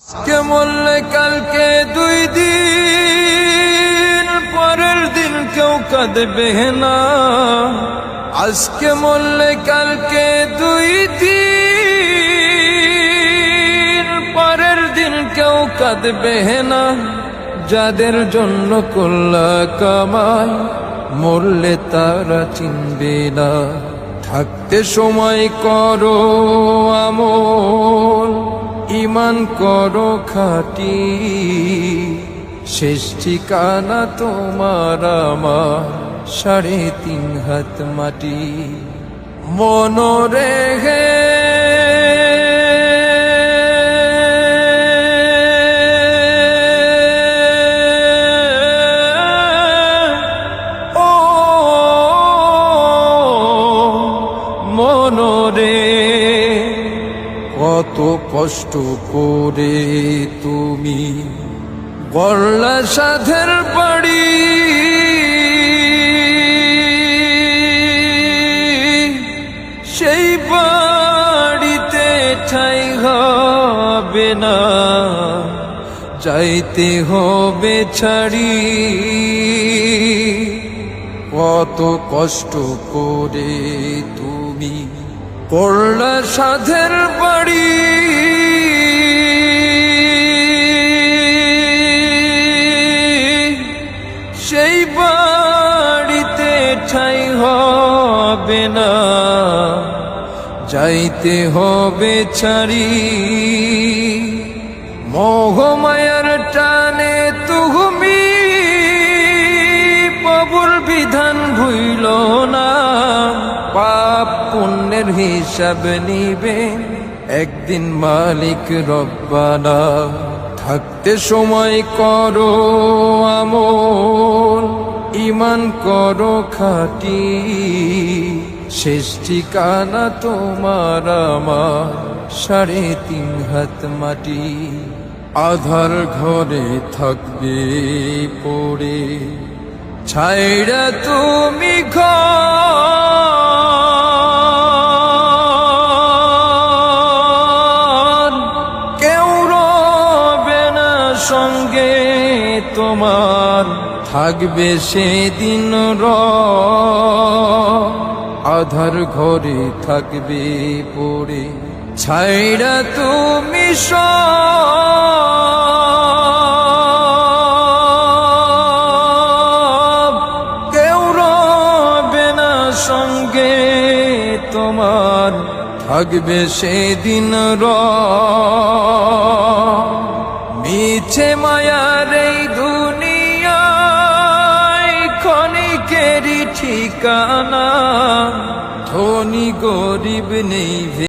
কে মরলে কালকে 2 দিন, পরের দিন কেউ কাঁদবে না। আজকে মরলে কালকে 2 দিন, পরের দিন কেউ কাঁদবে না। যাদের জন্য করলা কামাই, মরলে তারা চিনবে না। থাকতে সময় করো আমল, ঈমান করো খাঁটি, শেষ ঠিকানা তোমার আমার 3.5 হাত মাটি। মনরে হে মনরে, কত কষ্ট করে তুমি গড়লা সাধের বাড়ি। সেই বাড়িতে ঠাঁই হবে না, যাইতে হবে ছাড়ি। কত কষ্ট করে তুমি করলা সাধের বাড়ি। সেই বাড়িতে ঠাঁই হবে না, যাইতে হবে ছাড়ি। মোহমায়ার টানে তুমি প্রভুর বিধান ভুইল না। পাপ পুণ্যের হিসাব নিবে একদিন মালিক রব্বানা। থাকতে সময় করো আমল, ঈমান করো খাঁটি, শেষ ঠিকানা তোমার আমার 3.5 হাত মাটি। আধার ঘরে থাকবে পড়ে, ছাইড়া তুমি ঘর, কেউ রবে না সঙ্গে তোমার, থাকবে সেদিন আধার ঘরে থাকবে পড়ে, ছাইড়া তুমি সঙ্গে তোমার, থাকবে সেদিন মিছে মায়ার এই দুনিয়ায় ক্ষণিকেরই ঠিকানা। ধনী গরিব নেই।